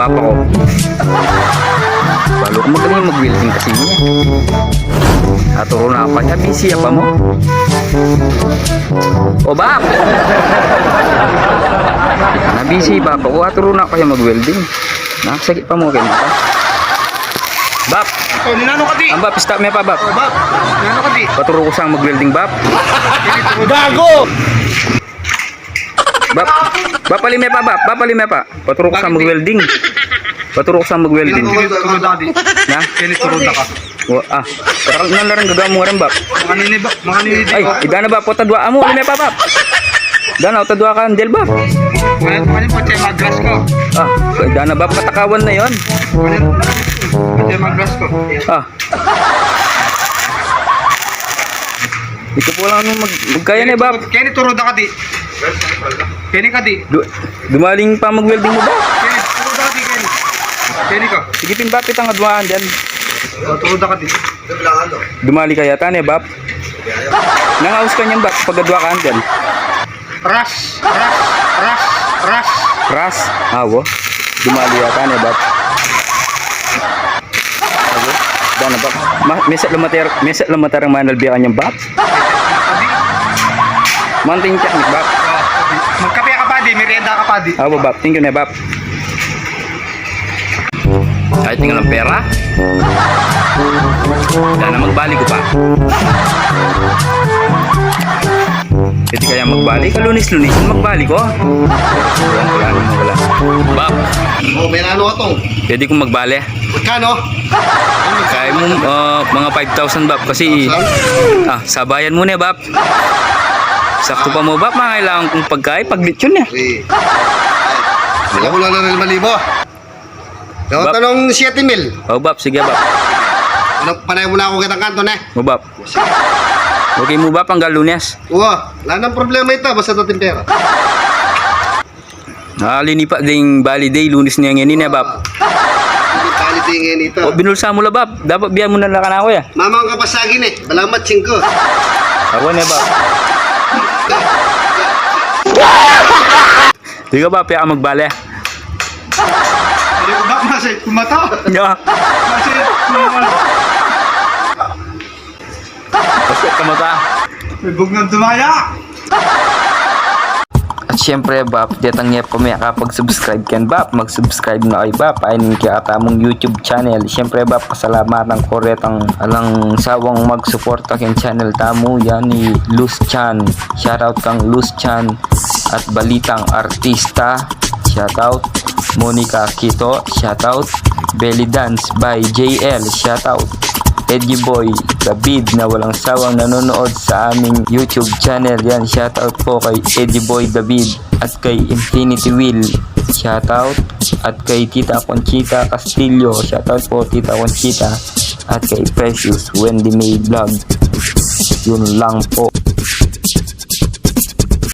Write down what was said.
bapa ko. Balo ko magaling mag-welding kasi niya. Naturo na pa niya, busy pa mo. O bap! Na busy bapa ko, aturo na kaya mag-welding. Nakasakit pa mo kayo mata. Bap! Oh, ninano ka di? Ang bap, stop me pa bap. Oh, bab. Ninano ka di? Paturo ko siyang mag-welding bap. Gago! Bap, bapalime pa bap, bapalime pa. Paturo ko siyang mag-welding. Paturo ko siyang mag-welding. Turo da di. Na? Kini turo da ka. Parang nalarang gagamo rin bap. Mga nini ba? Mga nini di. Ay, idana bap, potadwa amo, lime pa bap. Dana, otadwa ka, andel bap. Mga pati magras ko. Idana bap, katakawan na yon. Pati magras ko. Ito po lang magkaya na bap. Kini turo da ka di. Kini ka di. Dumaling pa mag-welding mo ba? Kini turo da ka di kini. Kini ka. Sige pin bap, itang adwaan dyan. Turo da ka di. Dumali kaya tane bap. Nangaus ka niyang bap, pag adwa ka dyan. Ras. Ras, awo. Dumali yata ni bap. Awo. Dana bap. Meset lamater ang manal biya kanyang bap. Manting technique bap. Magkape ka pa di, merienda ka pa di. Awo bap, thank you na bap. Kahit tinggal ng pera. Dana magbalik ko pa. Pwede kaya magbalik? Lunis-lunis magbalik ko. Wala. Bap, Oh, may ano atong? pwede kong magbali. Magkano? Kaya mo mga 5,000 bap kasi sabayan muna bap. Sakto pa mo bap, mga kailangan kong pagkain paglit yun eh. Wala ko lang na 5,000. Yung Bap. tanong 7,000. O bap, sige bap. Ano, panay mo na ako kitang kanto na. O bap. Okay mo bap hanggang Lunes. Wala nang problema ito, basta natin pera. Linipa ding bali day, Lunes niya ngayon eh bap. Hindi palitingin ito. O binulsa mo la bap, dapat biyan mo na lang ako ya. Mama ang kapasagin eh, balamat 5. Ako na bap. Di ka bap, kaya magbali. Hindi ko ba masay kumata? Yeah. Masay kumata. Basta kamata. May bug ng tumaya. At syempre bap, ditang niya pa may kapag-subscribe kan bap, mag-subscribe na kay bap, ayun kaya atamong YouTube channel. Syempre bap, pasalamatan ko retang alang sawang mag-suporta kin channel tamo yan ni Luz Chan. Shoutout kang Luz Chan at Balitang Artista. Shoutout Monica Quito. Shoutout Belly Dance by JL. Shoutout Eddie Boy David na walang sawang nanonood sa aming YouTube channel. Yan, shoutout po kay Eddie Boy David at kay Infinity Wheel. Shoutout at kay Tita Conchita Castillo. Shoutout po Tita Conchita at kay Precious Wendy May Vlog. Yun lang po.